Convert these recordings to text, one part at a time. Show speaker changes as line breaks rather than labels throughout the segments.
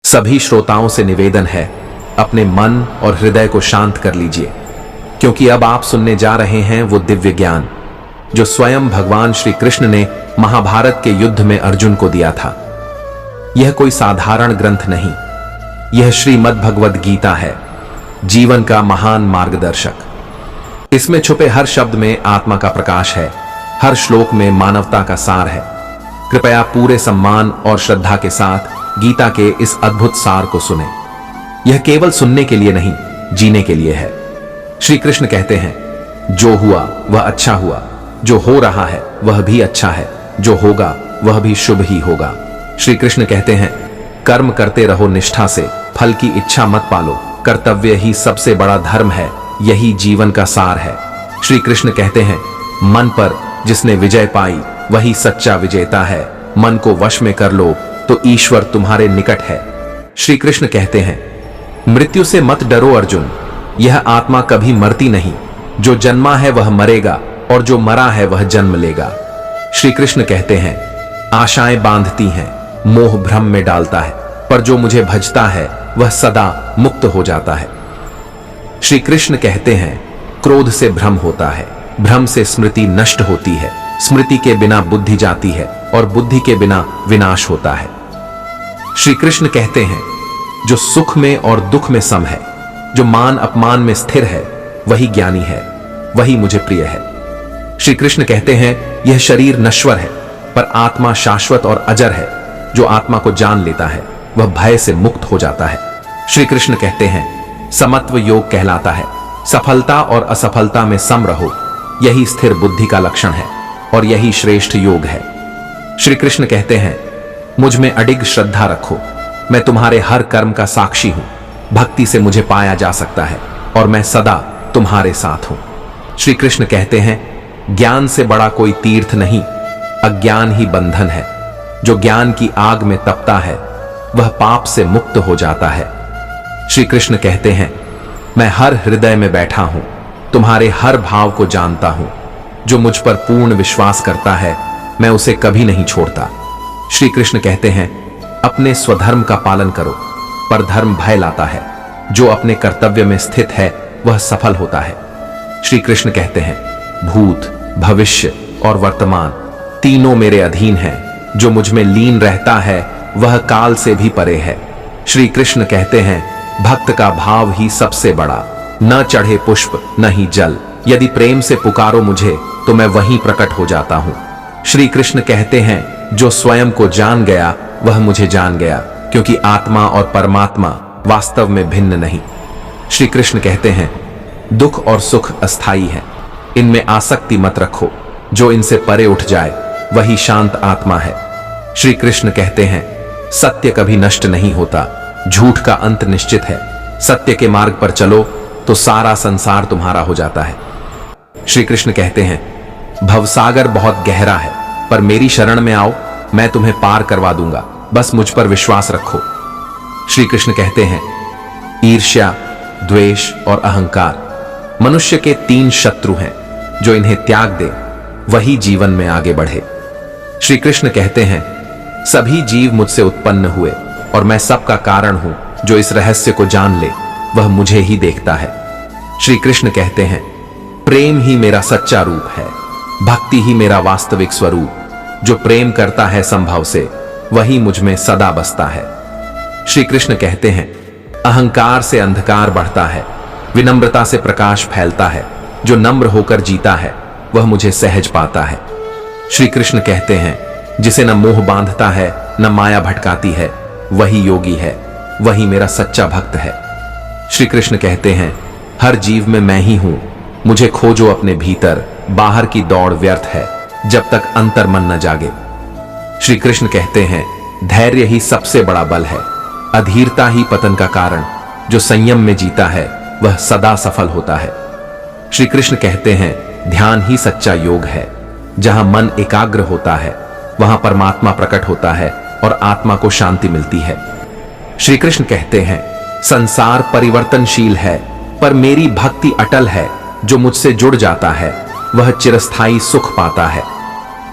सभी श्रोताओं से निवेदन है, अपने मन और हृदय को शांत कर लीजिए, क्योंकि अब आप सुनने जा रहे हैं वो दिव्य ज्ञान जो स्वयं भगवान श्री कृष्ण ने महाभारत के युद्ध में अर्जुन को दिया था। यह कोई साधारण ग्रंथ नहीं, यह श्रीमद् भगवद गीता है, जीवन का महान मार्गदर्शक। इसमें छुपे हर शब्द में आत्मा का प्रकाश है, हर श्लोक में मानवता का सार है। कृपया पूरे सम्मान और श्रद्धा के साथ गीता के इस अद्भुत सार को सुने। यह केवल सुनने के लिए नहीं, जीने के लिए है। श्री कृष्ण कहते हैं, जो हुआ वह अच्छा हुआ, जो हो रहा है वह भी अच्छा है, जो होगा वह भी शुभ ही होगा। श्री कृष्ण कहते हैं, कर्म करते रहो निष्ठा से, फल की इच्छा मत पालो, कर्तव्य ही सबसे बड़ा धर्म है, यही जीवन का सार है। श्री कृष्ण कहते हैं, मन पर जिसने विजय पाई वही सच्चा विजेता है, मन को वश में कर लो तो ईश्वर तुम्हारे निकट है। श्री कृष्ण कहते हैं, मृत्यु से मत डरो अर्जुन, यह आत्मा कभी मरती नहीं, जो जन्मा है वह मरेगा और जो मरा है वह जन्म लेगा। श्री कृष्ण कहते हैं, आशाएं बांधती हैं, मोह भ्रम में डालता है, पर जो मुझे भजता है वह सदा मुक्त हो जाता है। श्री कृष्ण कहते हैं, क्रोध से भ्रम होता है, भ्रम से स्मृति नष्ट होती है, स्मृति के बिना बुद्धि जाती है और बुद्धि के बिना विनाश होता है। श्री कृष्ण कहते हैं, जो सुख में और दुख में सम है, जो मान अपमान में स्थिर है, वही ज्ञानी है, वही मुझे प्रिय है। श्री कृष्ण कहते हैं, यह शरीर नश्वर है पर आत्मा शाश्वत और अजर है, जो आत्मा को जान लेता है वह भय से मुक्त हो जाता है। श्री कृष्ण कहते हैं, समत्व योग कहलाता है, सफलता और असफलता में सम रहो, यही स्थिर बुद्धि का लक्षण है और यही श्रेष्ठ योग है। श्री कृष्ण कहते हैं, मुझ में अडिग श्रद्धा रखो, मैं तुम्हारे हर कर्म का साक्षी हूं, भक्ति से मुझे पाया जा सकता है और मैं सदा तुम्हारे साथ हूं। श्री कृष्ण कहते हैं, ज्ञान से बड़ा कोई तीर्थ नहीं, अज्ञान ही बंधन है, जो ज्ञान की आग में तपता है वह पाप से मुक्त हो जाता है। श्री कृष्ण कहते हैं, मैं हर हृदय में बैठा हूं, तुम्हारे हर भाव को जानता हूं, जो मुझ पर पूर्ण विश्वास करता है मैं उसे कभी नहीं छोड़ता। श्री कृष्ण कहते हैं, अपने स्वधर्म का पालन करो, पर धर्म भय लाता है, जो अपने कर्तव्य में स्थित है वह सफल होता है। श्री कृष्ण कहते हैं, भूत भविष्य और वर्तमान तीनों मेरे अधीन हैं, जो मुझ में लीन रहता है वह काल से भी परे है। श्री कृष्ण कहते हैं, भक्त का भाव ही सबसे बड़ा, न चढ़े पुष्प न ही जल, यदि प्रेम से पुकारो मुझे तो मैं वहीं प्रकट हो जाता हूं। श्री कृष्ण कहते हैं, जो स्वयं को जान गया वह मुझे जान गया, क्योंकि आत्मा और परमात्मा वास्तव में भिन्न नहीं। श्री कृष्ण कहते हैं, दुख और सुख अस्थाई है, इनमें आसक्ति मत रखो, जो इनसे परे उठ जाए वही शांत आत्मा है। श्री कृष्ण कहते हैं, सत्य कभी नष्ट नहीं होता, झूठ का अंत निश्चित है, सत्य के मार्ग पर चलो तो सारा संसार तुम्हारा हो जाता है। श्री कृष्ण कहते हैं, भवसागर बहुत गहरा है, पर मेरी शरण में आओ, मैं तुम्हें पार करवा दूंगा, बस मुझ पर विश्वास रखो। श्री कृष्ण कहते हैं, ईर्ष्या द्वेष और अहंकार मनुष्य के 3 शत्रु हैं, जो इन्हें त्याग दे वही जीवन में आगे बढ़े। श्री कृष्ण कहते हैं, सभी जीव मुझसे उत्पन्न हुए और मैं सबका कारण हूं, जो इस रहस्य को जान ले वह मुझे ही देखता है। श्री कृष्ण कहते हैं, प्रेम ही मेरा सच्चा रूप है, भक्ति ही मेरा वास्तविक स्वरूप, जो प्रेम करता है संभव से वही मुझ में सदा बसता है। श्री कृष्ण कहते हैं, अहंकार से अंधकार बढ़ता है, विनम्रता से प्रकाश फैलता है, जो नम्र होकर जीता है वह मुझे सहज पाता है। श्री कृष्ण कहते हैं, जिसे न मोह बांधता है न माया भटकाती है वही योगी है, वही मेरा सच्चा भक्त है। श्री कृष्ण कहते हैं, हर जीव में मैं ही हूं, मुझे खोजो अपने भीतर, बाहर की दौड़ व्यर्थ है जब तक अंतर मन न जागे। श्री कृष्ण कहते हैं, धैर्य ही सबसे बड़ा बल है, अधीरता ही पतन का कारण, जो संयम में जीता है वह सदा सफल होता है। श्री कृष्ण कहते हैं, ध्यान ही सच्चा योग है, जहां मन एकाग्र होता है वहां परमात्मा प्रकट होता है और आत्मा को शांति मिलती है। श्री कृष्ण कहते हैं, संसार परिवर्तनशील है पर मेरी भक्ति अटल है, जो मुझसे जुड़ जाता है वह चिरस्थायी सुख पाता है।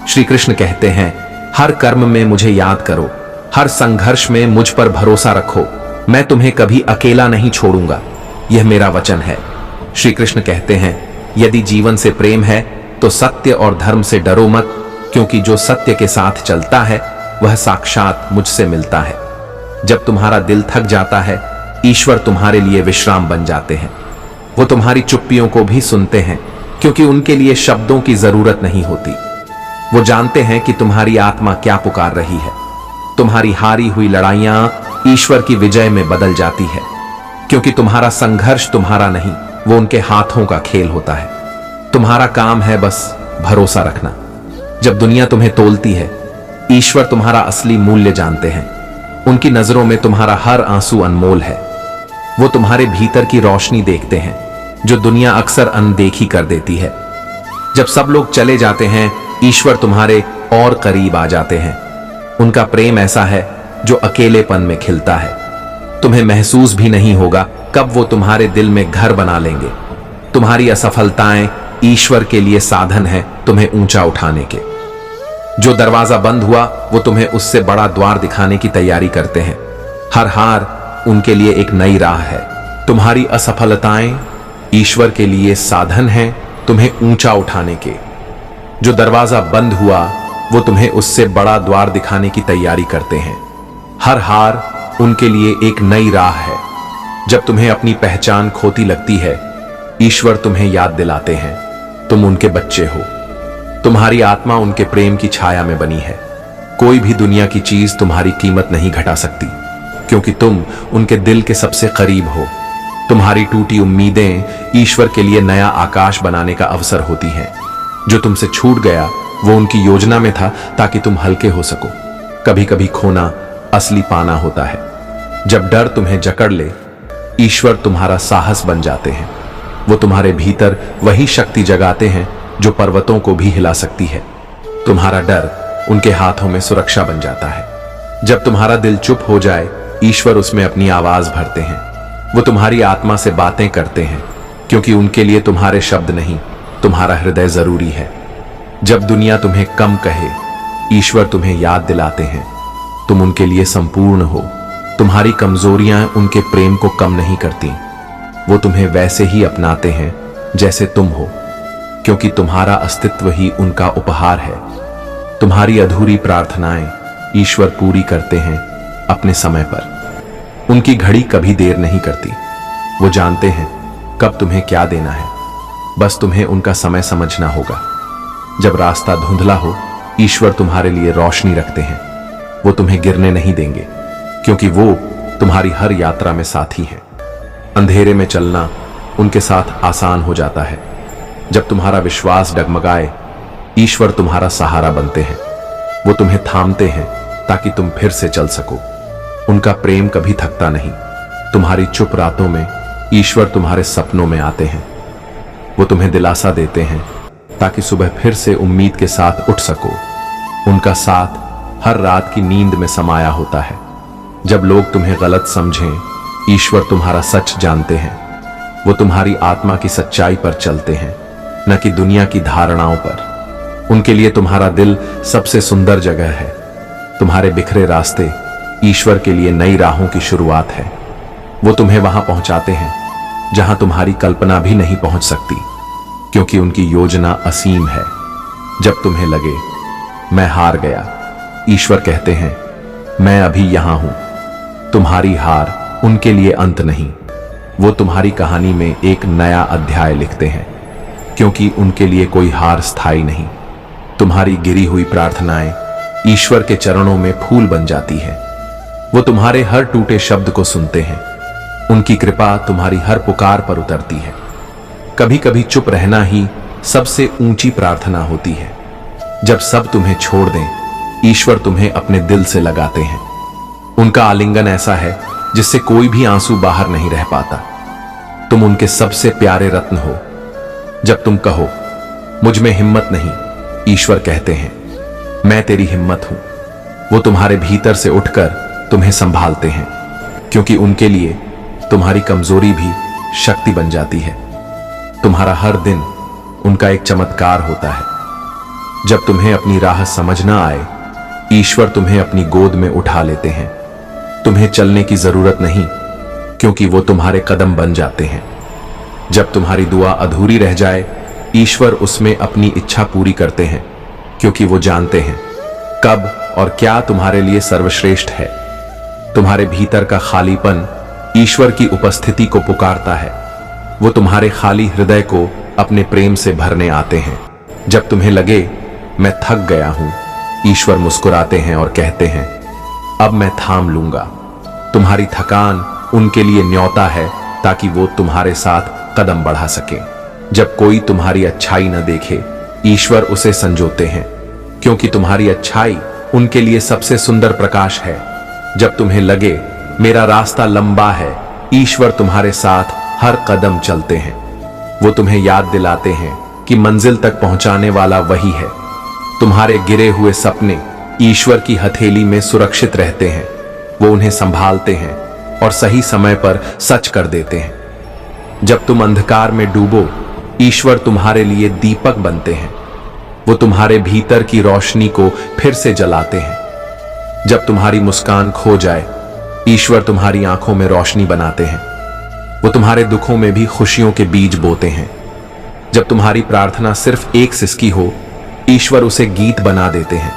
श्री कृष्ण कहते हैं, हर कर्म में मुझे याद करो, हर संघर्ष में मुझ पर भरोसा रखो, मैं तुम्हें कभी अकेला नहीं छोड़ूंगा, यह मेरा वचन है। श्री कृष्ण कहते हैं, यदि जीवन से प्रेम है तो सत्य और धर्म से डरो मत, क्योंकि जो सत्य के साथ चलता है वह साक्षात मुझसे मिलता है। जब तुम्हारा दिल थक जाता है, ईश्वर तुम्हारे लिए विश्राम बन जाते हैं। वो तुम्हारी चुप्पियों को भी सुनते हैं, क्योंकि उनके लिए शब्दों की जरूरत नहीं होती। वो जानते हैं कि तुम्हारी आत्मा क्या पुकार रही है। तुम्हारी हारी हुई लड़ाइयां ईश्वर की विजय में बदल जाती है, क्योंकि तुम्हारा संघर्ष तुम्हारा नहीं, वो उनके हाथों का खेल होता है। तुम्हारा काम है बस भरोसा रखना। जब दुनिया तुम्हें तोलती है, ईश्वर तुम्हारा असली मूल्य जानते हैं। उनकी नजरों में तुम्हारा हर आंसू अनमोल है। वो तुम्हारे भीतर की रोशनी देखते हैं, जो दुनिया अक्सर अनदेखी कर देती है। जब सब लोग चले जाते हैं, ईश्वर तुम्हारे और करीब आ जाते हैं। उनका प्रेम ऐसा है जो अकेलेपन में खिलता है। तुम्हें महसूस भी नहीं होगा कब वो तुम्हारे दिल में घर बना लेंगे। तुम्हारी असफलताएं ईश्वर के लिए साधन है तुम्हें ऊंचा उठाने के। जो दरवाजा बंद हुआ वो तुम्हें उससे बड़ा द्वार दिखाने की तैयारी करते हैं। हर हार उनके लिए एक नई राह है। तुम्हारी असफलताएं ईश्वर के लिए साधन है तुम्हें ऊंचा उठाने के। जो दरवाजा बंद हुआ वो तुम्हें उससे बड़ा द्वार दिखाने की तैयारी करते हैं। हर हार उनके लिए एक नई राह है। जब तुम्हें अपनी पहचान खोती लगती है, ईश्वर तुम्हें याद दिलाते हैं तुम उनके बच्चे हो। तुम्हारी आत्मा उनके प्रेम की छाया में बनी है। कोई भी दुनिया की चीज तुम्हारी कीमत नहीं घटा सकती, क्योंकि तुम उनके दिल के सबसे करीब हो। तुम्हारी टूटी उम्मीदें ईश्वर के लिए नया आकाश बनाने का अवसर होती हैं। जो तुमसे छूट गया वो उनकी योजना में था, ताकि तुम हल्के हो सको। कभी कभी खोना असली पाना होता है। जब डर तुम्हें जकड़ ले, ईश्वर तुम्हारा साहस बन जाते हैं। वो तुम्हारे भीतर वही शक्ति जगाते हैं जो पर्वतों को भी हिला सकती है। तुम्हारा डर उनके हाथों में सुरक्षा बन जाता है। जब तुम्हारा दिल चुप हो जाए, ईश्वर उसमें अपनी आवाज भरते हैं। वो तुम्हारी आत्मा से बातें करते हैं, क्योंकि उनके लिए तुम्हारे शब्द नहीं, तुम्हारा हृदय जरूरी है। जब दुनिया तुम्हें कम कहे, ईश्वर तुम्हें याद दिलाते हैं तुम उनके लिए संपूर्ण हो। तुम्हारी कमजोरियां उनके प्रेम को कम नहीं करती। वो तुम्हें वैसे ही अपनाते हैं जैसे तुम हो, क्योंकि तुम्हारा अस्तित्व ही उनका उपहार है। तुम्हारी अधूरी प्रार्थनाएं ईश्वर पूरी करते हैं अपने समय पर। उनकी घड़ी कभी देर नहीं करती। वो जानते हैं कब तुम्हें क्या देना है, बस तुम्हें उनका समय समझना होगा। जब रास्ता धुंधला हो, ईश्वर तुम्हारे लिए रोशनी रखते हैं। वो तुम्हें गिरने नहीं देंगे, क्योंकि वो तुम्हारी हर यात्रा में साथी हैं। अंधेरे में चलना उनके साथ आसान हो जाता है। जब तुम्हारा विश्वास डगमगाए, ईश्वर तुम्हारा सहारा बनते हैं। वो तुम्हें थामते हैं ताकि तुम फिर से चल सको। उनका प्रेम कभी थकता नहीं। तुम्हारी चुप रातों में ईश्वर तुम्हारे सपनों में आते हैं। वो तुम्हें दिलासा देते हैं ताकि सुबह फिर से उम्मीद के साथ उठ सको। उनका साथ हर रात की नींद में समाया होता है। जब लोग तुम्हें गलत समझें, ईश्वर तुम्हारा सच जानते हैं। वो तुम्हारी आत्मा की सच्चाई पर चलते हैं, न कि दुनिया की धारणाओं पर। उनके लिए तुम्हारा दिल सबसे सुंदर जगह है। तुम्हारे बिखरे रास्ते ईश्वर के लिए नई राहों की शुरुआत है। वो तुम्हें वहां पहुंचाते हैं जहां तुम्हारी कल्पना भी नहीं पहुंच सकती, क्योंकि उनकी योजना असीम है। जब तुम्हें लगे मैं हार गया, ईश्वर कहते हैं मैं अभी यहां हूं। तुम्हारी हार उनके लिए अंत नहीं, वो तुम्हारी कहानी में एक नया अध्याय लिखते हैं, क्योंकि उनके लिए कोई हार स्थायी नहीं। तुम्हारी गिरी हुई प्रार्थनाएं ईश्वर के चरणों में फूल बन जाती है। वो तुम्हारे हर टूटे शब्द को सुनते हैं। उनकी कृपा तुम्हारी हर पुकार पर उतरती है। कभी कभी चुप रहना ही सबसे ऊंची प्रार्थना होती है। जब सब तुम्हें छोड़ दें, ईश्वर तुम्हें अपने दिल से लगाते हैं। उनका आलिंगन ऐसा है जिससे कोई भी आंसू बाहर नहीं रह पाता। तुम उनके सबसे प्यारे रत्न हो। जब तुम कहो मुझ में हिम्मत नहीं, ईश्वर कहते हैं मैं तेरी हिम्मत हूं। वो तुम्हारे भीतर से उठकर तुम्हें संभालते हैं, क्योंकि उनके लिए तुम्हारी कमजोरी भी शक्ति बन जाती है। तुम्हारा हर दिन उनका एक चमत्कार होता है। जब तुम्हें अपनी राह समझ ना आए, ईश्वर तुम्हें अपनी गोद में उठा लेते हैं। तुम्हें चलने की जरूरत नहीं, क्योंकि वो तुम्हारे कदम बन जाते हैं। जब तुम्हारी दुआ अधूरी रह जाए, ईश्वर उसमें अपनी इच्छा पूरी करते हैं, क्योंकि वो जानते हैं कब और क्या तुम्हारे लिए सर्वश्रेष्ठ है। तुम्हारे भीतर का खालीपन ईश्वर की उपस्थिति को पुकारता है। वो तुम्हारे खाली हृदय को अपने प्रेम से भरने आते हैं। जब तुम्हें लगे मैं थक गया हूं, ईश्वर मुस्कुराते हैं और कहते हैं अब मैं थाम लूंगा। तुम्हारी थकान उनके लिए न्योता है, ताकि वो तुम्हारे साथ कदम बढ़ा सके। जब कोई तुम्हारी अच्छाई न देखे, ईश्वर उसे संजोते हैं, क्योंकि तुम्हारी अच्छाई उनके लिए सबसे सुंदर प्रकाश है। जब तुम्हें लगे मेरा रास्ता लंबा है, ईश्वर तुम्हारे साथ हर कदम चलते हैं। वो तुम्हें याद दिलाते हैं कि मंजिल तक पहुंचाने वाला वही है। तुम्हारे गिरे हुए सपने ईश्वर की हथेली में सुरक्षित रहते हैं। वो उन्हें संभालते हैं और सही समय पर सच कर देते हैं। जब तुम अंधकार में डूबो, ईश्वर तुम्हारे लिए दीपक बनते हैं। वो तुम्हारे भीतर की रोशनी को फिर से जलाते हैं। जब तुम्हारी मुस्कान खो जाए, ईश्वर तुम्हारी आंखों में रोशनी बनाते हैं। वो तुम्हारे दुखों में भी खुशियों के बीज बोते हैं। जब तुम्हारी प्रार्थना सिर्फ एक सिसकी हो, ईश्वर उसे गीत बना देते हैं।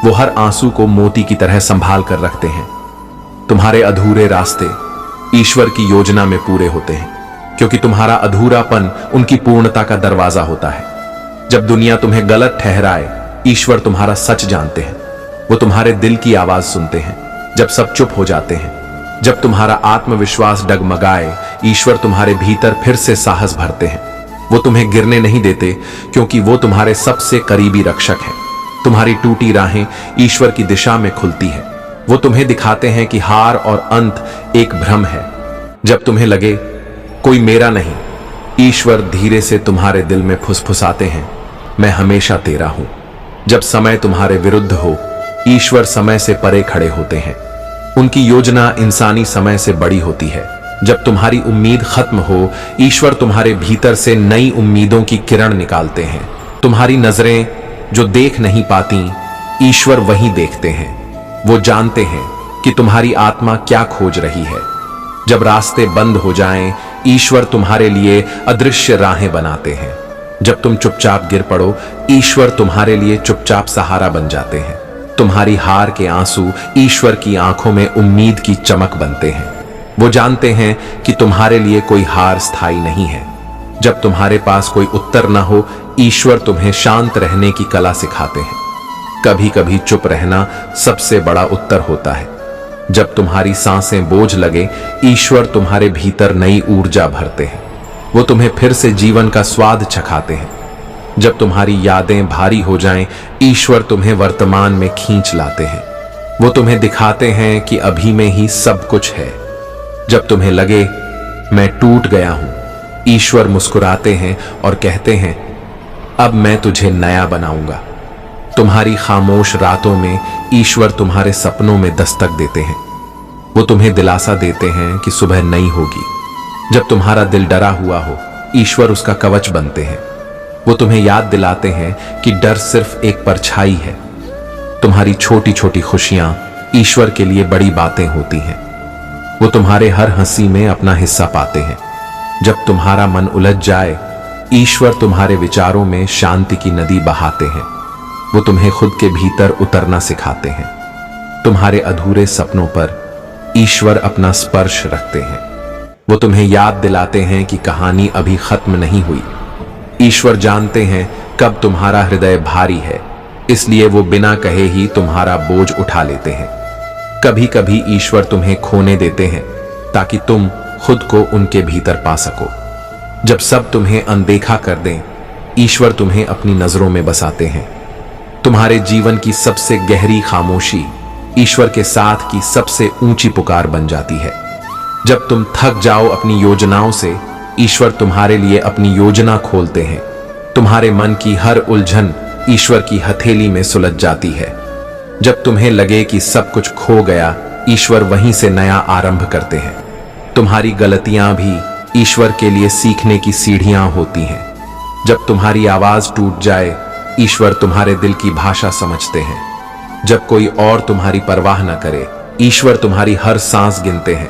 वो हर आंसू को मोती की तरह संभाल कर रखते हैं। तुम्हारे अधूरे रास्ते ईश्वर की योजना में पूरे होते हैं, क्योंकि तुम्हारा अधूरापन उनकी पूर्णता का दरवाजा होता है। जब दुनिया तुम्हें गलत ठहराए, ईश्वर तुम्हारा सच जानते हैं। वो तुम्हारे दिल की आवाज सुनते हैं जब सब चुप हो जाते हैं। जब तुम्हारा आत्मविश्वास डगमगाए, ईश्वर तुम्हारे भीतर फिर से साहस भरते हैं। वो तुम्हें गिरने नहीं देते, क्योंकि वो तुम्हारे सबसे करीबी रक्षक हैं। तुम्हारी टूटी राहें ईश्वर की दिशा में खुलती है। वो तुम्हें दिखाते हैं कि हार और अंत एक भ्रम है। जब तुम्हें लगे कोई मेरा नहीं, ईश्वर धीरे से तुम्हारे दिल में फुसफुसाते हैं मैं हमेशा तेरा हूं। जब समय तुम्हारे विरुद्ध हो, ईश्वर समय से परे खड़े होते हैं। उनकी योजना इंसानी समय से बड़ी होती है। जब तुम्हारी उम्मीद खत्म हो, ईश्वर तुम्हारे भीतर से नई उम्मीदों की किरण निकालते हैं। तुम्हारी नजरें जो देख नहीं पाती, ईश्वर वही देखते हैं। वो जानते हैं कि तुम्हारी आत्मा क्या खोज रही है। जब रास्ते बंद हो जाएं, ईश्वर तुम्हारे लिए अदृश्य राहें बनाते हैं। जब तुम चुपचाप गिर पड़ो, ईश्वर तुम्हारे लिए चुपचाप सहारा बन जाते हैं। तुम्हारी हार के आंसू ईश्वर की आंखों में उम्मीद की चमक बनते हैं। वो जानते हैं कि तुम्हारे लिए कोई हार स्थायी नहीं है। जब तुम्हारे पास कोई उत्तर ना हो, ईश्वर तुम्हें शांत रहने की कला सिखाते हैं। कभी कभी चुप रहना सबसे बड़ा उत्तर होता है। जब तुम्हारी सांसें बोझ लगे, ईश्वर तुम्हारे भीतर नई ऊर्जा भरते हैं। वो तुम्हें फिर से जीवन का स्वाद चखाते हैं। जब तुम्हारी यादें भारी हो जाएं, ईश्वर तुम्हें वर्तमान में खींच लाते हैं। वो तुम्हें दिखाते हैं कि अभी में ही सब कुछ है। जब तुम्हें लगे मैं टूट गया हूं, ईश्वर मुस्कुराते हैं और कहते हैं अब मैं तुझे नया बनाऊंगा। तुम्हारी खामोश रातों में ईश्वर तुम्हारे सपनों में दस्तक देते हैं। वो तुम्हें दिलासा देते हैं कि सुबह नई होगी। जब तुम्हारा दिल डरा हुआ हो, ईश्वर उसका कवच बनते हैं। वो तुम्हें याद दिलाते हैं कि डर सिर्फ एक परछाई है। तुम्हारी छोटी छोटी खुशियां ईश्वर के लिए बड़ी बातें होती हैं। वो तुम्हारे हर हंसी में अपना हिस्सा पाते हैं। जब तुम्हारा मन उलझ जाए, ईश्वर तुम्हारे विचारों में शांति की नदी बहाते हैं। वो तुम्हें खुद के भीतर उतरना सिखाते हैं। तुम्हारे अधूरे सपनों पर ईश्वर अपना स्पर्श रखते हैं। वो तुम्हें याद दिलाते हैं कि कहानी अभी खत्म नहीं हुई। ईश्वर जानते हैं कब तुम्हारा हृदय भारी है, इसलिए वो बिना कहे ही तुम्हारा बोझ उठा लेते हैं। कभी कभी ईश्वर तुम्हें खोने देते हैं ताकि तुम खुद को उनके भीतर पा सको। जब सब तुम्हें अनदेखा कर दें, ईश्वर तुम्हें अपनी नजरों में बसाते हैं। तुम्हारे जीवन की सबसे गहरी खामोशी ईश्वर के साथ की सबसे ऊंची पुकार बन जाती है। जब तुम थक जाओ अपनी योजनाओं से, ईश्वर तुम्हारे लिए अपनी योजना खोलते हैं। तुम्हारे मन की हर उलझन ईश्वर की हथेली में सुलझ जाती है। जब तुम्हें लगे कि सब कुछ खो गया, ईश्वर वहीं से नया आरंभ करते हैं। तुम्हारी गलतियां भी ईश्वर के लिए सीखने की सीढ़ियां होती हैं। जब तुम्हारी आवाज टूट जाए, ईश्वर तुम्हारे दिल की भाषा समझते हैं। जब कोई और तुम्हारी परवाह न करे, ईश्वर तुम्हारी हर सांस गिनते हैं।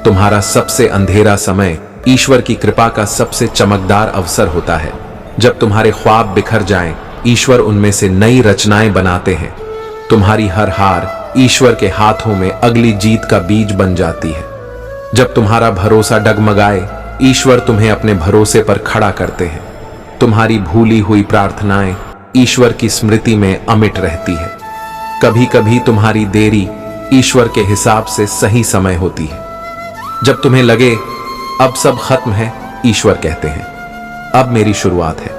तुम्हारा सबसे अंधेरा समय ईश्वर की कृपा का सबसे चमकदार अवसर होता है। जब तुम्हारे ख्वाब बिखर जाएं, ईश्वर उनमें से नई रचनाएं बनाते हैं। तुम्हारी हर हार ईश्वर के हाथों में अगली जीत का बीज बन जाती है। जब तुम्हारा भरोसा डगमगाए, ईश्वर तुम्हें अपने भरोसे पर खड़ा करते हैं। तुम्हारी भूली हुई प्रार्थनाएं ईश्वर की स्मृति में अमिट रहती है। कभी कभी तुम्हारी देरी ईश्वर के हिसाब से सही समय होती है। जब तुम्हें लगे अब सब खत्म है, ईश्वर कहते हैं अब मेरी शुरुआत है।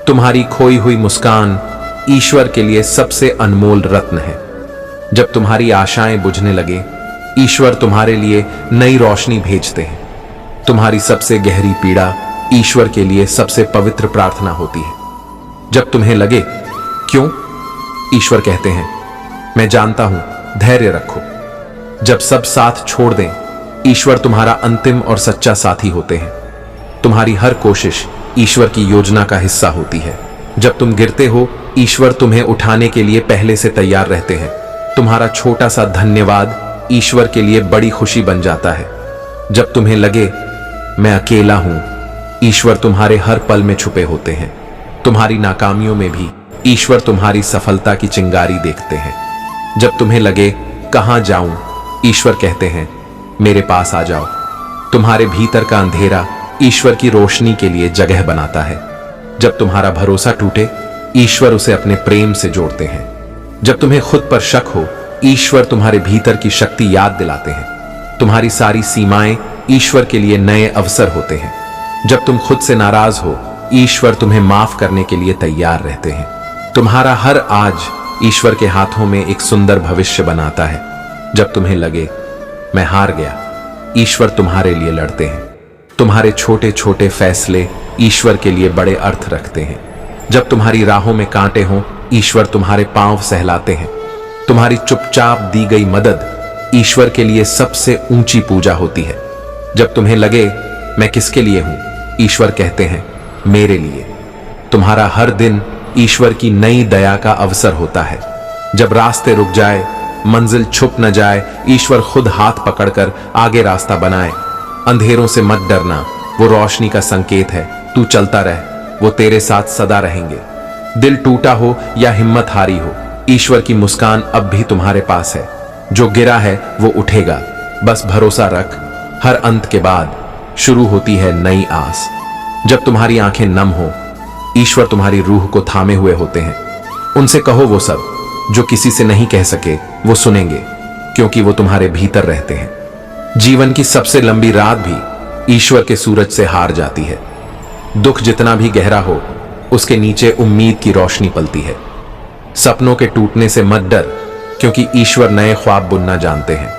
तुम्हारी खोई हुई मुस्कान ईश्वर के लिए सबसे अनमोल रत्न है। जब तुम्हारी आशाएं बुझने लगे, ईश्वर तुम्हारे लिए नई रोशनी भेजते हैं। तुम्हारी सबसे गहरी पीड़ा ईश्वर के लिए सबसे पवित्र प्रार्थना होती है। जब तुम्हें लगे क्यों, ईश्वर कहते हैं मैं जानता हूं, धैर्य रखो। जब सब साथ छोड़ दें, ईश्वर तुम्हारा अंतिम और सच्चा साथी होते हैं। तुम्हारी हर कोशिश ईश्वर की योजना का हिस्सा होती है। जब तुम गिरते हो, ईश्वर तुम्हें उठाने के लिए पहले से तैयार रहते हैं। तुम्हारा छोटा सा धन्यवाद ईश्वर के लिए बड़ी खुशी बन जाता है। जब तुम्हें लगे मैं अकेला हूं, ईश्वर तुम्हारे हर पल में छुपे होते हैं। तुम्हारी नाकामियों में भी ईश्वर तुम्हारी सफलता की चिंगारी देखते हैं। जब तुम्हें लगे कहां जाऊं, ईश्वर कहते हैं मेरे पास आ जाओ। तुम्हारे भीतर का अंधेरा ईश्वर की रोशनी के लिए जगह बनाता है। जब तुम्हारा भरोसा टूटे, ईश्वर उसे अपने प्रेम से जोड़ते हैं। जब तुम्हें खुद पर शक हो, ईश्वर तुम्हारे भीतर की शक्ति याद दिलाते हैं। तुम्हारी सारी सीमाएं ईश्वर के लिए नए अवसर होते हैं। जब तुम खुद से नाराज हो, ईश्वर तुम्हें माफ करने के लिए तैयार रहते हैं। तुम्हारा हर आज ईश्वर के हाथों में एक सुंदर भविष्य बनाता है। जब तुम्हें लगे मैं हार गया, ईश्वर तुम्हारे लिए लड़ते हैं। तुम्हारे छोटे छोटे फैसले ईश्वर के लिए बड़े अर्थ रखते हैं। जब तुम्हारी राहों में कांटे हों, ईश्वर तुम्हारे पांव सहलाते हैं। तुम्हारी चुपचाप दी गई मदद ईश्वर के लिए सबसे ऊंची पूजा होती है। जब तुम्हें लगे मैं किसके लिए हूं, ईश्वर कहते हैं मेरे लिए। तुम्हारा हर दिन ईश्वर की नई दया का अवसर होता है। जब रास्ते रुक जाए, मंजिल छुप न जाए, ईश्वर खुद हाथ पकड़कर आगे रास्ता बनाए। अंधेरों से मत डरना, वो रोशनी का संकेत है। तू चलता रह, वो तेरे साथ सदा रहेंगे। दिल टूटा हो या हिम्मत हारी हो, ईश्वर की मुस्कान अब भी तुम्हारे पास है। जो गिरा है वो उठेगा, बस भरोसा रख। हर अंत के बाद शुरू होती है नई आस। जब तुम्हारी आंखें नम हो, ईश्वर तुम्हारी रूह को थामे हुए होते हैं। उनसे कहो वो सब जो किसी से नहीं कह सके, वो सुनेंगे, क्योंकि वो तुम्हारे भीतर रहते हैं। जीवन की सबसे लंबी रात भी ईश्वर के सूरज से हार जाती है। दुख जितना भी गहरा हो, उसके नीचे उम्मीद की रोशनी पलती है। सपनों के टूटने से मत डर, क्योंकि ईश्वर नए ख्वाब बुनना जानते हैं।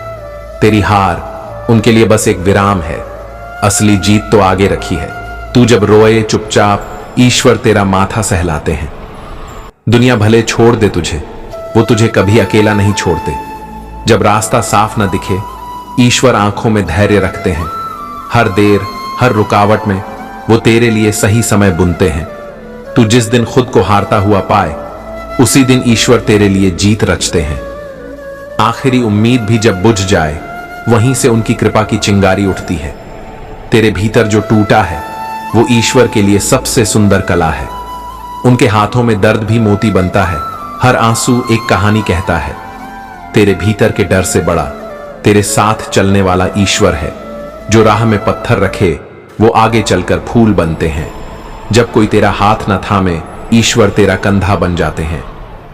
तेरी हार उनके लिए बस एक विराम है, असली जीत तो आगे रखी है। तू जब रोए चुपचाप, ईश्वर तेरा माथा सहलाते हैं। दुनिया भले छोड़ दे तुझे, वो तुझे कभी अकेला नहीं छोड़ते। जब रास्ता साफ न दिखे, ईश्वर आंखों में धैर्य रखते हैं। हर देर, हर रुकावट में वो तेरे लिए सही समय बुनते हैं। तू जिस दिन खुद को हारता हुआ पाए, उसी दिन ईश्वर तेरे लिए जीत रचते हैं। आखिरी उम्मीद भी जब बुझ जाए, वहीं से उनकी कृपा की चिंगारी उठती है। तेरे भीतर जो टूटा है, वो ईश्वर के लिए सबसे सुंदर कला है। उनके हाथों में दर्द भी मोती बनता है। हर आंसू एक कहानी कहता है। तेरे भीतर के डर से बड़ा तेरे साथ चलने वाला ईश्वर है। जो राह में पत्थर रखे, वो आगे चलकर फूल बनते हैं। जब कोई तेरा हाथ न थामे, ईश्वर तेरा कंधा बन जाते हैं।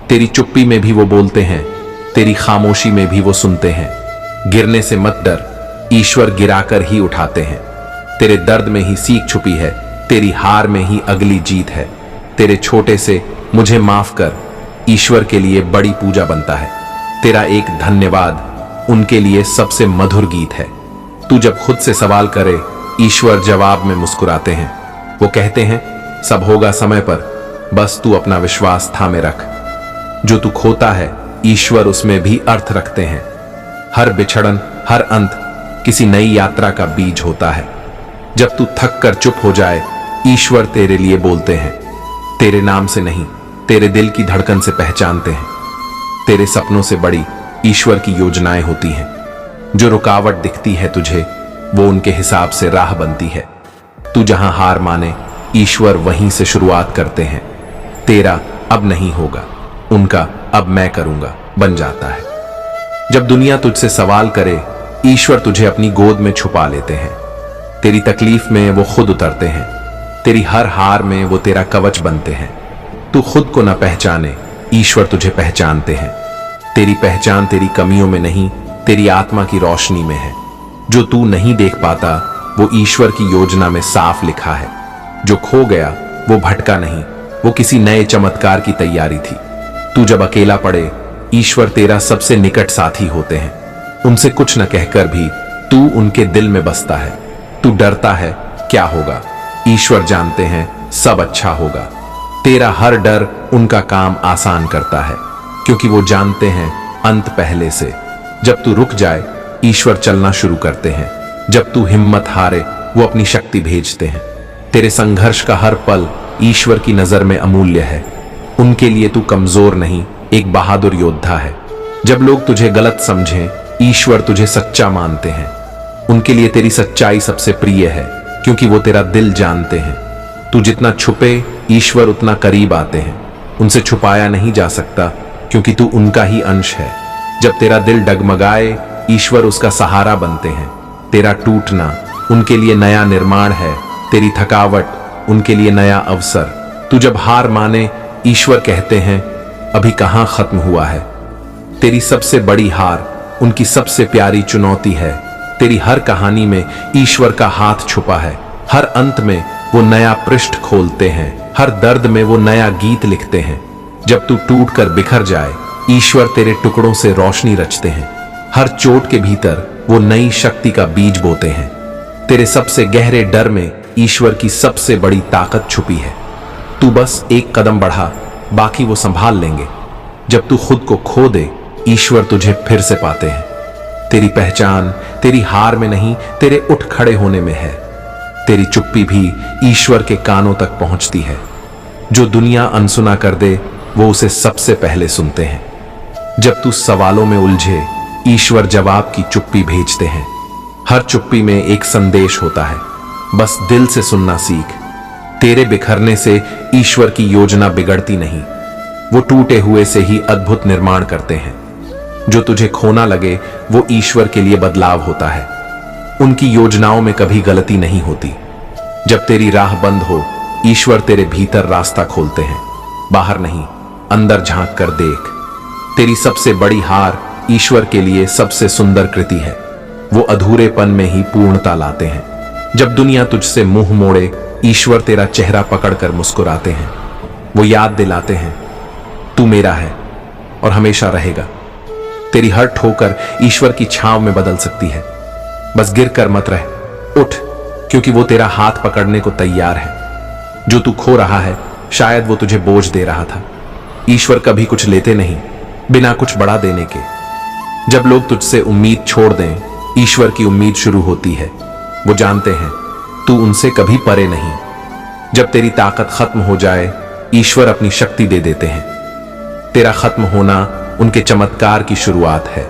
तेरी चुप्पी में भी वो बोलते हैं, तेरी खामोशी में भी वो सुनते हैं। गिरने से मत डर, ईश्वर गिराकर ही उठाते हैं। तेरे दर्द में ही सीख छुपी है, तेरी हार में ही अगली जीत है। तेरे छोटे से मुझे माफ कर, ईश्वर के लिए बड़ी पूजा बनता है। तेरा एक धन्यवाद उनके लिए सबसे मधुर गीत है। तू जब खुद से सवाल करे, ईश्वर जवाब में मुस्कुराते हैं। वो कहते हैं सब होगा समय पर, बस तू अपना विश्वास थामे रख। जो तू खोता है, ईश्वर उसमें भी अर्थ रखते हैं। हर बिछड़न, हर अंत किसी नई यात्रा का बीज होता है। जब तू थक कर चुप हो जाए, ईश्वर तेरे लिए बोलते हैं। तेरे नाम से नहीं, तेरे दिल की धड़कन से पहचानते हैं। तेरे सपनों से बड़ी ईश्वर की योजनाएं होती हैं। जो रुकावट दिखती है तुझे, वो उनके हिसाब से राह बनती है। तू जहां हार माने, ईश्वर वहीं से शुरुआत करते हैं। तेरा अब नहीं होगा, उनका अब मैं करूंगा बन जाता है। जब दुनिया तुझसे सवाल करे, ईश्वर तुझे अपनी गोद में छुपा लेते हैं। तेरी तकलीफ में वो खुद उतरते हैं। तेरी हर हार में वो तेरा कवच बनते हैं। तू खुद को न पहचाने, ईश्वर तुझे पहचानते हैं। तेरी पहचान तेरी कमियों में नहीं, तेरी आत्मा की रोशनी में है। जो तू नहीं देख पाता, वो ईश्वर की योजना में साफ लिखा है। जो खो गया वो भटका नहीं, वो किसी नए चमत्कार की तैयारी थी। तू जब अकेला पड़े, ईश्वर तेरा सबसे निकट साथी होते हैं। उनसे कुछ न कहकर भी तू उनके दिल में बसता है। तू डरता है क्या होगा, ईश्वर जानते हैं सब अच्छा होगा। तेरा हर डर उनका काम आसान करता है, क्योंकि वो जानते हैं अंत पहले से। जब तू रुक जाए, ईश्वर चलना शुरू करते हैं। जब तू हिम्मत हारे, वो अपनी शक्ति भेजते हैं। तेरे संघर्ष का हर पल ईश्वर की नजर में अमूल्य है। उनके लिए तू कमजोर नहीं, एक बहादुर योद्धा है। जब लोग तुझे गलत समझें, ईश्वर तुझे सच्चा मानते हैं। उनके लिए तेरी सच्चाई सबसे प्रिय है, क्योंकि वो तेरा दिल जानते हैं। तू जितना छुपे, ईश्वर उतना करीब आते हैं। उनसे छुपाया नहीं जा सकता, क्योंकि तू उनका ही अंश है। जब तेरा दिल डगमगाए, ईश्वर उसका सहारा बनते हैं। तेरा टूटना उनके लिए नया निर्माण है, तेरी थकावट उनके लिए नया अवसर। तू जब हार माने, ईश्वर कहते हैं अभी कहां खत्म हुआ है। तेरी सबसे बड़ी हार उनकी सबसे प्यारी चुनौती है। तेरी हर कहानी में ईश्वर का हाथ छुपा है। हर अंत में वो नया पृष्ठ खोलते हैं। हर दर्द में वो नया गीत लिखते हैं। जब तू टूट कर बिखर जाए, ईश्वर तेरे टुकड़ों से रोशनी रचते हैं। हर चोट के भीतर वो नई शक्ति का बीज बोते हैं। तेरे सबसे गहरे डर में ईश्वर की सबसे बड़ी ताकत छुपी है। तू बस एक कदम बढ़ा, बाकी वो संभाल लेंगे। जब तू खुद को खो दे, ईश्वर तुझे फिर से पाते हैं। तेरी पहचान तेरी हार में नहीं, तेरे उठ खड़े होने में है। तेरी चुप्पी भी ईश्वर के कानों तक पहुंचती है। जो दुनिया अनसुना कर दे, वो उसे सबसे पहले सुनते हैं। जब तू सवालों में उलझे, ईश्वर जवाब की चुप्पी भेजते हैं। हर चुप्पी में एक संदेश होता है, बस दिल से सुनना सीख। तेरे बिखरने से ईश्वर की योजना बिगड़ती नहीं, वो टूटे हुए से ही अद्भुत निर्माण करते हैं। जो तुझे खोना लगे, वो ईश्वर के लिए बदलाव होता है। उनकी योजनाओं में कभी गलती नहीं होती। जब तेरी राह बंद हो, ईश्वर तेरे भीतर रास्ता खोलते हैं। बाहर नहीं, अंदर झांक कर देख। तेरी सबसे बड़ी हार ईश्वर के लिए सबसे सुंदर कृति है। वो अधूरेपन में ही पूर्णता लाते हैं। जब दुनिया तुझसे मुंह मोड़े, ईश्वर तेरा चेहरा पकड़कर मुस्कुराते हैं। वो याद दिलाते हैं तू मेरा है और हमेशा रहेगा। तेरी हर ठोकर ईश्वर की छांव में बदल सकती है। बस गिर कर मत रह, उठ, क्योंकि वो तेरा हाथ पकड़ने को तैयार है। जो तू खो रहा है, शायद वो तुझे बोझ दे रहा था। ईश्वर कभी कुछ लेते नहीं बिना कुछ बड़ा देने के। जब लोग तुझसे उम्मीद छोड़ दें, ईश्वर की उम्मीद शुरू होती है। वो जानते हैं तू उनसे कभी परे नहीं। जब तेरी ताकत खत्म हो जाए, ईश्वर अपनी शक्ति दे देते हैं। तेरा खत्म होना उनके चमत्कार की शुरुआत है।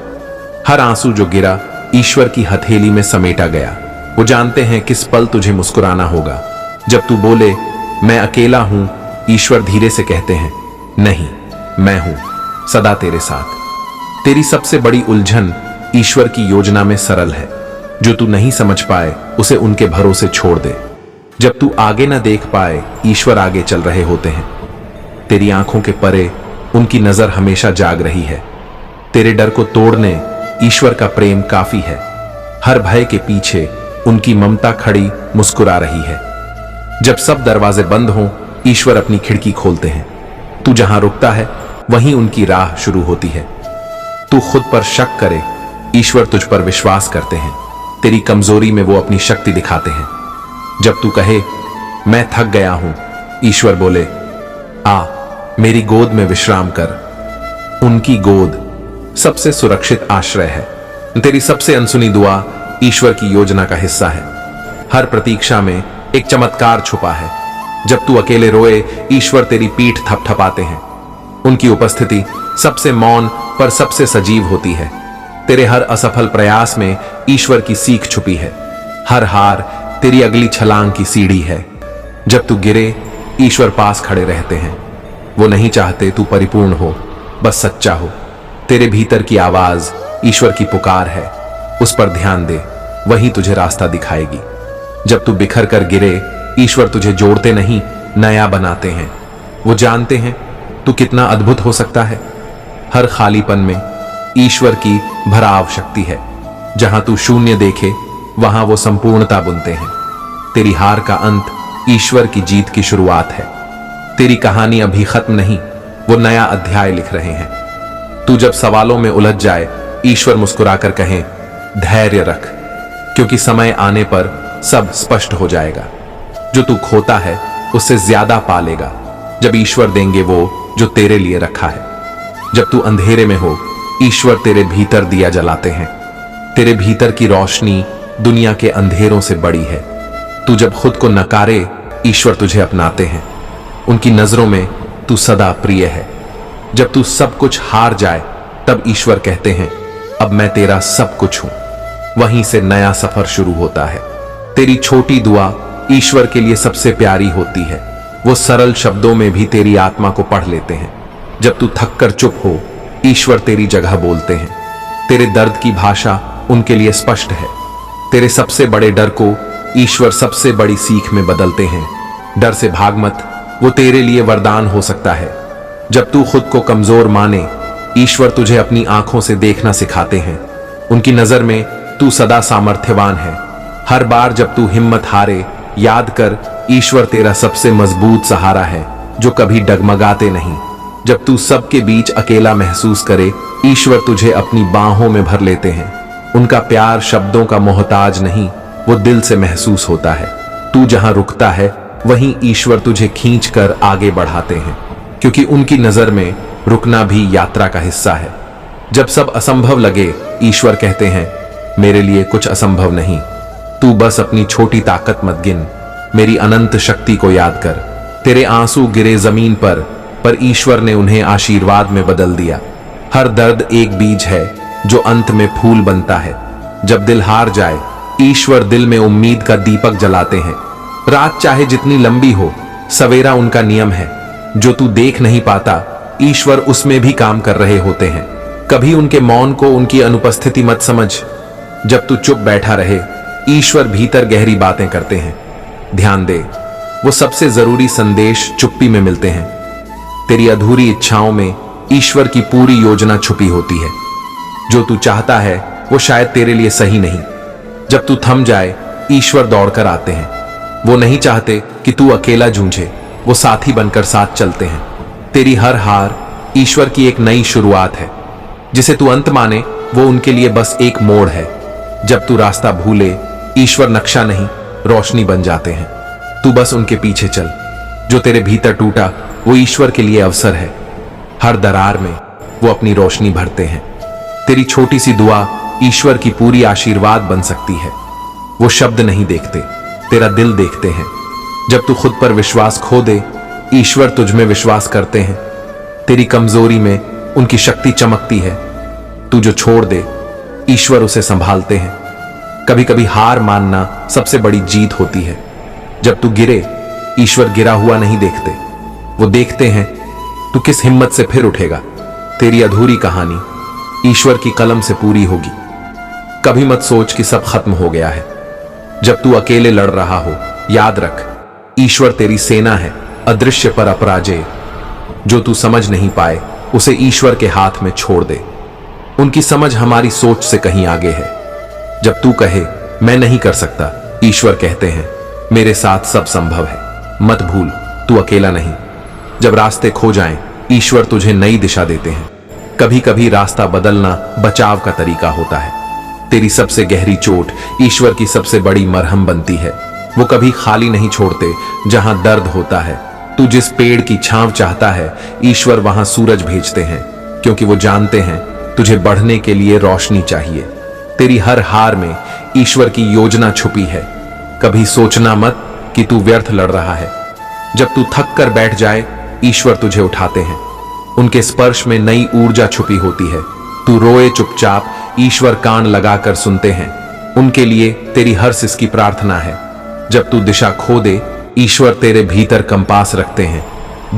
हर आंसू जो गिरा, ईश्वर की हथेली में समेटा गया। वो जानते हैं किस पल तुझे मुस्कुराना होगा। जब तू बोले मैं अकेला हूं, ईश्वर धीरे से कहते हैं नहीं, मैं हूं सदा तेरे साथ। तेरी सबसे बड़ी उलझन ईश्वर की योजना में सरल है। जो तू नहीं समझ पाए, उसे उनके भरोसे छोड़ दे। जब तू आगे न देख पाए, ईश्वर आगे चल रहे होते हैं। तेरी आंखों के परे उनकी नजर हमेशा जाग रही है। तेरे डर को तोड़ने ईश्वर का प्रेम काफी है। हर भय के पीछे उनकी ममता खड़ी मुस्कुरा रही है। जब सब दरवाजे बंद हों, ईश्वर अपनी खिड़की खोलते हैं। तू जहां रुकता है, वहीं उनकी राह शुरू होती है। तू खुद पर शक करे, ईश्वर तुझ पर विश्वास करते हैं। तेरी कमजोरी में वो अपनी शक्ति दिखाते हैं। जब तू कहे मैं थक गया हूं, ईश्वर बोले आ मेरी गोद में विश्राम कर। उनकी गोद सबसे सुरक्षित आश्रय है। तेरी सबसे अनसुनी दुआ ईश्वर की योजना का हिस्सा है। हर प्रतीक्षा में एक चमत्कार छुपा है। जब तू अकेले रोए, ईश्वर तेरी पीठ थपथपाते हैं। उनकी उपस्थिति सबसे मौन पर सबसे सजीव होती है। तेरे हर असफल प्रयास में ईश्वर की सीख छुपी है। हर हार तेरी अगली छलांग की सीढ़ी है। जब तू गिरे, ईश्वर पास खड़े रहते हैं। वो नहीं चाहते तू परिपूर्ण हो, बस सच्चा हो। तेरे भीतर की आवाज ईश्वर की पुकार है, उस पर ध्यान दे, वही तुझे रास्ता दिखाएगी। जब तू बिखर कर गिरे, ईश्वर तुझे जोड़ते नहीं, नया बनाते हैं। वो जानते हैं तू कितना अद्भुत हो सकता है। हर खालीपन में ईश्वर की भराव शक्ति है। जहां तू शून्य देखे, वहां वो संपूर्णता बुनते हैं। तेरी हार का अंत ईश्वर की जीत की शुरुआत है। तेरी कहानी अभी खत्म नहीं, वो नया अध्याय लिख रहे हैं। तू जब सवालों में उलझ जाए, ईश्वर मुस्कुराकर कहें, धैर्य रख, क्योंकि समय आने पर सब स्पष्ट हो जाएगा। जो तू खोता है उससे ज्यादा पा लेगा, जब ईश्वर देंगे वो जो तेरे लिए रखा है। जब तू अंधेरे में हो, ईश्वर तेरे भीतर दिया जलाते हैं। तेरे भीतर की रोशनी दुनिया के अंधेरों से बड़ी है। तू जब खुद को नकारे, ईश्वर तुझे अपनाते हैं। उनकी नजरों में तू सदा प्रिय है। जब तू सब कुछ हार जाए, तब ईश्वर कहते हैं, अब मैं तेरा सब कुछ हूं। वहीं से नया सफर शुरू होता है। तेरी छोटी दुआ ईश्वर के लिए सबसे प्यारी होती है। वो सरल शब्दों में भी तेरी आत्मा को पढ़ लेते हैं। जब तू थक कर चुप हो, ईश्वर तेरी जगह बोलते हैं। तेरे दर्द की भाषा उनके लिए स्पष्ट है। तेरे सबसे बड़े डर को ईश्वर सबसे बड़ी सीख में बदलते हैं। डर से भाग मत, वो तेरे लिए वरदान हो सकता है। जब तू खुद को कमजोर माने, ईश्वर तुझे अपनी आंखों से देखना सिखाते हैं। उनकी नजर में तू सदा सामर्थ्यवान है। हर बार जब तू हिम्मत हारे, याद कर, ईश्वर तेरा सबसे मजबूत सहारा है, जो कभी डगमगाते नहीं। जब तू सबके बीच अकेला महसूस करे, ईश्वर तुझे अपनी बाहों में भर लेते हैं। उनका प्यार शब्दों का मोहताज नहीं, वो दिल से महसूस होता है। तू जहां रुकता है, वहीं ईश्वर तुझे खींचकर आगे बढ़ाते हैं, क्योंकि उनकी नजर में रुकना भी यात्रा का हिस्सा है। जब सब असंभव लगे, ईश्वर कहते हैं, मेरे लिए कुछ असंभव नहीं। तू बस अपनी छोटी ताकत मत गिन, मेरी अनंत शक्ति को याद कर। तेरे आंसू गिरे जमीन पर ईश्वर ने उन्हें आशीर्वाद में बदल दिया। हर दर्द एक बीज है, जो अंत में फूल बनता है। जब दिल हार जाए, ईश्वर दिल में उम्मीद का दीपक जलाते हैं। रात चाहे जितनी लंबी हो, सवेरा उनका नियम है। जो तू देख नहीं पाता, ईश्वर उसमें भी काम कर रहे होते हैं। कभी उनके मौन को उनकी अनुपस्थिति मत समझ। जब तू चुप बैठा रहे, ईश्वर भीतर गहरी बातें करते हैं। ध्यान दे, वो सबसे जरूरी संदेश चुप्पी में मिलते हैं। तेरी अधूरी इच्छाओं में ईश्वर की पूरी योजना छुपी होती है। जो तू चाहता है वो शायद तेरे लिए सही नहीं। जब तू थम जाए, ईश्वर दौड़कर आते हैं। वो नहीं चाहते कि तू अकेला जूझे, वो साथी बनकर साथ चलते हैं। तेरी हर हार ईश्वर की एक नई शुरुआत है। जिसे तू अंत माने, वो उनके लिए बस एक मोड़ है। जब तू रास्ता भूले, ईश्वर नक्शा नहीं, रोशनी बन जाते हैं। तू बस उनके पीछे चल। जो तेरे भीतर टूटा, वो ईश्वर के लिए अवसर है। हर दरार में वो अपनी रोशनी भरते हैं। तेरी छोटी सी दुआ ईश्वर की पूरी आशीर्वाद बन सकती है। वो शब्द नहीं देखते, तेरा दिल देखते हैं। जब तू खुद पर विश्वास खो दे, ईश्वर तुझ में विश्वास करते हैं। तेरी कमजोरी में उनकी शक्ति चमकती है। तू जो छोड़ दे, ईश्वर उसे संभालते हैं। कभी कभी हार मानना सबसे बड़ी जीत होती है। जब तू गिरे, ईश्वर गिरा हुआ नहीं देखते, वो देखते हैं तू किस हिम्मत से फिर उठेगा। तेरी अधूरी कहानी ईश्वर की कलम से पूरी होगी। कभी मत सोच कि सब खत्म हो गया है। जब तू अकेले लड़ रहा हो, याद रख, ईश्वर तेरी सेना है, अदृश्य पर अपराजय। जो तू समझ नहीं पाए, उसे ईश्वर के हाथ में छोड़ दे। उनकी समझ हमारी सोच से कहीं आगे है। जब तू कहे मैं नहीं कर सकता, ईश्वर कहते हैं, मेरे साथ सब संभव है। मत भूल, तू अकेला नहीं। जब रास्ते खो जाएं, ईश्वर तुझे नई दिशा देते हैं। कभी कभी रास्ता बदलना बचाव का तरीका होता है। तेरी सबसे गहरी चोट ईश्वर की सबसे बड़ी मरहम बनती है। वो कभी खाली नहीं छोड़ते जहां दर्द होता है। तू जिस पेड़ की छांव चाहता है, ईश्वर वहां सूरज भेजते हैं, क्योंकि वो जानते हैं तुझे बढ़ने के लिए रोशनी चाहिए। तेरी हर हार में ईश्वर की योजना छुपी है। कभी सोचना मत कि तू व्यर्थ लड़ रहा है। जब तू थक कर बैठ जाए, ईश्वर तुझे उठाते हैं। उनके स्पर्श में नई ऊर्जा छुपी होती है। तू रोए चुपचाप, ईश्वर कान लगाकर सुनते हैं। उनके लिए तेरी हर सिसकी प्रार्थना है। जब तू दिशा खो दे, ईश्वर तेरे भीतर कंपास रखते हैं।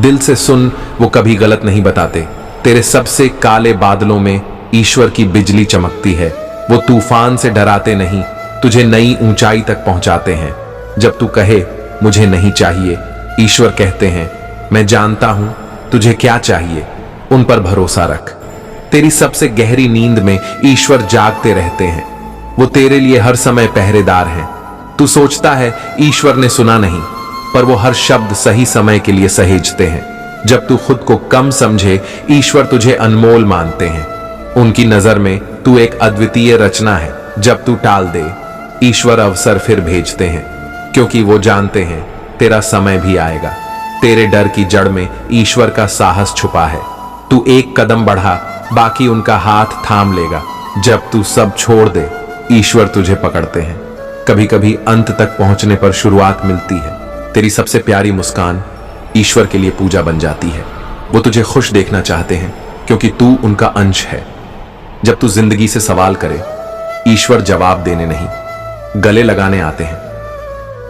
दिल से सुन, वो कभी गलत नहीं बताते। तेरे सबसे काले बादलों में ईश्वर की बिजली चमकती है। वो तूफान से डराते नहीं, तुझे नई ऊंचाई तक पहुंचाते हैं। जब तू कहे मुझे नहीं चाहिए, ईश्वर कहते हैं मैं जानता हूं तुझे क्या चाहिए। उन पर भरोसा रख। तेरी सबसे गहरी नींद में ईश्वर जागते रहते हैं। वो तेरे लिए हर समय पहरेदार हैं। तू सोचता है ईश्वर ने सुना नहीं, पर वो हर शब्द सही समय के लिए सहेजते हैं। जब तू खुद को कम समझे, ईश्वर तुझे अनमोल मानते हैं। उनकी नजर में तू एक अद्वितीय रचना है। जब तू टाल दे, ईश्वर अवसर फिर भेजते हैं, क्योंकि वो जानते हैं तेरा समय भी आएगा। तेरे डर की जड़ में ईश्वर का साहस छुपा है। तू एक कदम बढ़ा, बाकी उनका हाथ थाम लेगा। जब तू सब छोड़ दे, ईश्वर तुझे पकड़ते हैं। कभी कभी अंत तक पहुंचने पर शुरुआत मिलती है। तेरी सबसे प्यारी मुस्कान ईश्वर के लिए पूजा बन जाती है। वो तुझे खुश देखना चाहते हैं, क्योंकि तू उनका अंश है। जब तू जिंदगी से सवाल करे, ईश्वर जवाब देने नहीं, गले लगाने आते हैं।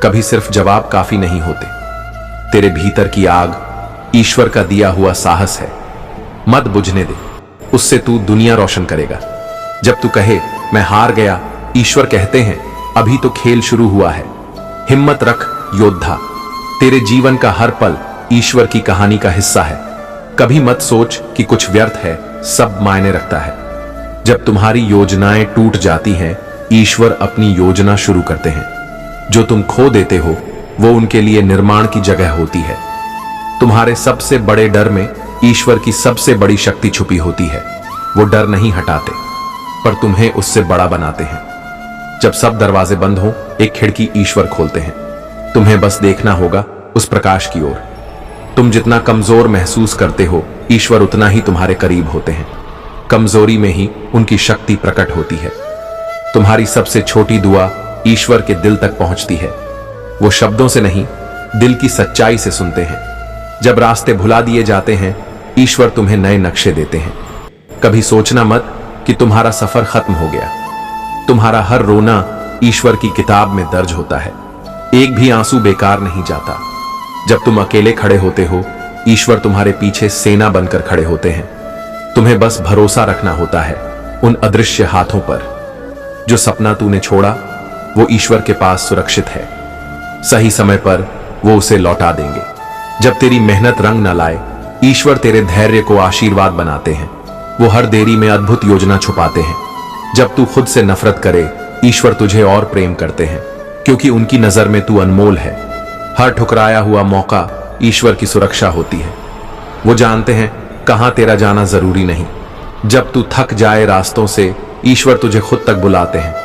कभी सिर्फ जवाब काफी नहीं होते। तेरे भीतर की आग ईश्वर का दिया हुआ साहस है। मत बुझने दे, उससे तू दुनिया रोशन करेगा। जब तू कहे मैं हार गया, ईश्वर कहते हैं अभी तो खेल शुरू हुआ है। हिम्मत रख योद्धा, तेरे जीवन का हर पल ईश्वर की कहानी का हिस्सा है। कभी मत सोच कि कुछ व्यर्थ है, सब मायने रखता है। जब तुम्हारी योजनाएं टूट जाती हैं, ईश्वर अपनी योजना शुरू करते हैं। जो तुम खो देते हो, वो उनके लिए निर्माण की जगह होती है। तुम्हारे सबसे बड़े डर में ईश्वर की सबसे बड़ी शक्ति छुपी होती है। वो डर नहीं हटाते, पर तुम्हें उससे बड़ा बनाते हैं। जब सब दरवाजे बंद हो, एक खिड़की ईश्वर खोलते हैं। तुम्हें बस देखना होगा उस प्रकाश की ओर। तुम जितना कमजोर महसूस करते हो, ईश्वर उतना ही तुम्हारे करीब होते हैं। कमजोरी में ही उनकी शक्ति प्रकट होती है। तुम्हारी सबसे छोटी दुआ ईश्वर के दिल तक पहुंचती है। वो शब्दों से नहीं, दिल की सच्चाई से सुनते हैं। जब रास्ते भुला दिए जाते हैं, ईश्वर तुम्हें नए नक्शे देते हैं। कभी सोचना मत कि तुम्हारा सफर खत्म हो गया। तुम्हारा हर रोना ईश्वर की किताब में दर्ज होता है। एक भी आंसू बेकार नहीं जाता। जब तुम अकेले खड़े होते हो, ईश्वर तुम्हारे पीछे सेना बनकर खड़े होते हैं। तुम्हें बस भरोसा रखना होता है उन अदृश्य हाथों पर। जो सपना तूने छोड़ा, वो ईश्वर के पास सुरक्षित है। सही समय पर वो उसे लौटा देंगे। जब तेरी मेहनत रंग न लाए, ईश्वर तेरे धैर्य को आशीर्वाद बनाते हैं। वो हर देरी में अद्भुत योजना छुपाते हैं। जब तू खुद से नफरत करे, ईश्वर तुझे और प्रेम करते हैं, क्योंकि उनकी नजर में तू अनमोल है। हर ठुकराया हुआ मौका ईश्वर की सुरक्षा होती है। वो जानते हैं कहां तेरा जाना जरूरी नहीं। जब तू थक जाए रास्तों से, ईश्वर तुझे खुद तक बुलाते हैं।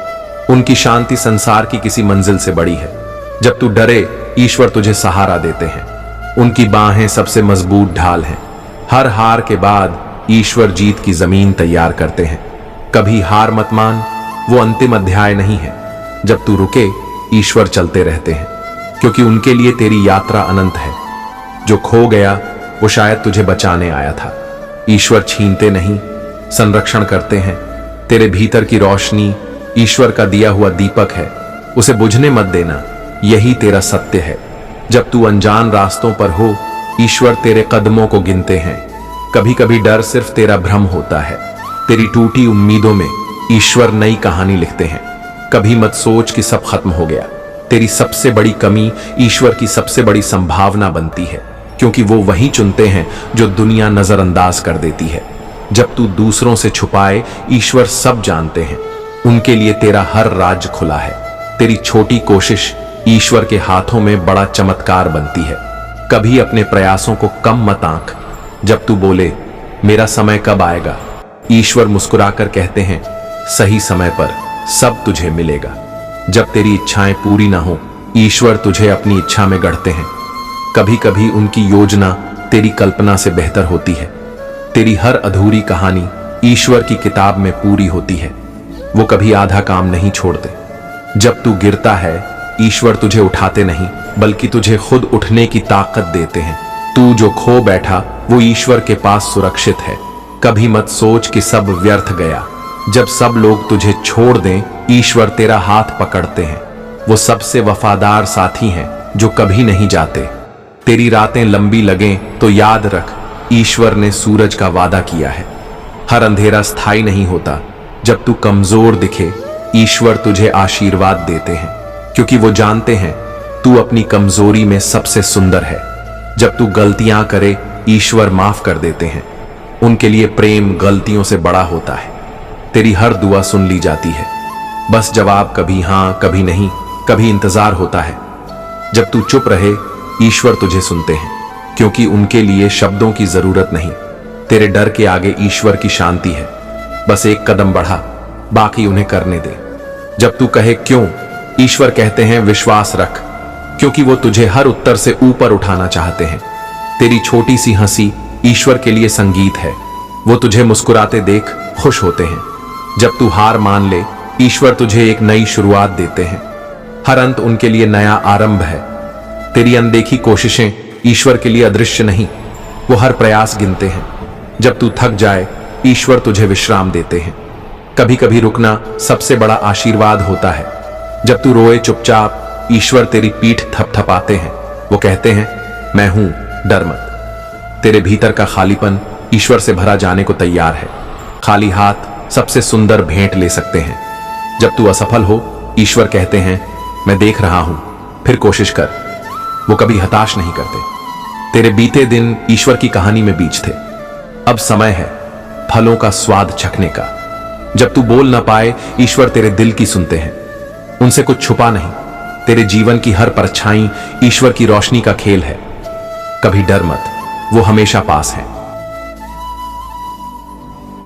उनकी शांति संसार की किसी मंजिल से बड़ी है। जब तू डरे, ईश्वर तुझे सहारा देते हैं। उनकी बाहें सबसे मजबूत ढाल हैं। हर हार के बाद ईश्वर जीत की जमीन तैयार करते हैं। कभी हार मत मान, वो अंतिम अध्याय नहीं है। जब तू रुके, ईश्वर चलते रहते हैं, क्योंकि उनके लिए तेरी यात्रा अनंत है। जो खो गया, वो शायद तुझे बचाने आया था। ईश्वर छीनते नहीं, संरक्षण करते हैं। तेरे भीतर की रोशनी ईश्वर का दिया हुआ दीपक है, उसे बुझने मत देना। यही तेरा सत्य है। जब तू अनजान रास्तों पर हो, ईश्वर तेरे कदमों को गिनते हैं। कभी कभी डर सिर्फ तेरा भ्रम होता है। तेरी टूटी उम्मीदों में ईश्वर नई कहानी लिखते हैं। कभी मत सोच कि सब खत्म हो गया। तेरी सबसे बड़ी कमी ईश्वर की सबसे बड़ी संभावना बनती है, क्योंकि वो वही चुनते हैं जो दुनिया नजरअंदाज कर देती है। जब तू दूसरों से छुपाए, ईश्वर सब जानते हैं। उनके लिए तेरा हर राज खुला है। तेरी छोटी कोशिश ईश्वर के हाथों में बड़ा चमत्कार बनती है। कभी अपने प्रयासों को कम मत आंक। जब तू बोले मेरा समय कब आएगा, ईश्वर मुस्कुराकर कहते हैं सही समय पर सब तुझे मिलेगा। जब तेरी इच्छाएं पूरी ना हो, ईश्वर तुझे अपनी इच्छा में गढ़ते हैं। कभी कभी उनकी योजना तेरी कल्पना से बेहतर होती है। तेरी हर अधूरी कहानी ईश्वर की किताब में पूरी होती है। वो कभी आधा काम नहीं छोड़ते। जब तू गिरता है, ईश्वर तुझे उठाते नहीं, बल्कि तुझे खुद उठने की ताकत देते हैं। तू जो खो बैठा वो ईश्वर के पास सुरक्षित है। कभी मत सोच कि सब व्यर्थ गया। जब सब लोग तुझे छोड़ दें, ईश्वर तेरा हाथ पकड़ते हैं। वो सबसे वफादार साथी हैं जो कभी नहीं जाते। तेरी रातें लंबी लगें तो याद रख, ईश्वर ने सूरज का वादा किया है। हर अंधेरा स्थायी नहीं होता। जब तू कमजोर दिखे, ईश्वर तुझे आशीर्वाद देते हैं, क्योंकि वो जानते हैं तू अपनी कमजोरी में सबसे सुंदर है। जब तू गलतियां करे, ईश्वर माफ कर देते हैं। उनके लिए प्रेम गलतियों से बड़ा होता है। तेरी हर दुआ सुन ली जाती है। बस जवाब कभी हां कभी नहीं, कभी इंतजार होता है। जब तू चुप रहे, ईश्वर तुझे सुनते हैं, क्योंकि उनके लिए शब्दों की जरूरत नहीं। तेरे डर के आगे ईश्वर की शांति है। बस एक कदम बढ़ा, बाकी उन्हें करने दे। जब तू कहे क्यों, ईश्वर कहते हैं विश्वास रख, क्योंकि वो तुझे हर उत्तर से ऊपर उठाना चाहते हैं। तेरी छोटी सी हंसी ईश्वर के लिए संगीत है। वो तुझे मुस्कुराते देख खुश होते हैं। जब तू हार मान ले, ईश्वर तुझे एक नई शुरुआत देते हैं। हर अंत उनके लिए नया आरंभ है। तेरी अनदेखी कोशिशें ईश्वर के लिए अदृश्य नहीं, वो हर प्रयास गिनते हैं। जब तू थक जाए, ईश्वर तुझे विश्राम देते हैं। कभी कभी रुकना सबसे बड़ा आशीर्वाद होता है। जब तू रोए चुपचाप, ईश्वर तेरी पीठ थपथपाते हैं। वो कहते हैं मैं हूं, डर मत। तेरे भीतर का खालीपन ईश्वर से भरा जाने को तैयार है। खाली हाथ सबसे सुंदर भेंट ले सकते हैं। जब तू असफल हो, ईश्वर कहते हैं मैं देख रहा हूं, फिर कोशिश कर। वो कभी हताश नहीं करते। तेरे बीते दिन ईश्वर की कहानी में बीज थे। अब समय है फलों का स्वाद चखने का। जब तू बोल ना पाए, ईश्वर तेरे दिल की सुनते हैं। उनसे कुछ छुपा नहीं। तेरे जीवन की हर परछाई ईश्वर की रोशनी का खेल है। कभी डर मत, वो हमेशा पास है।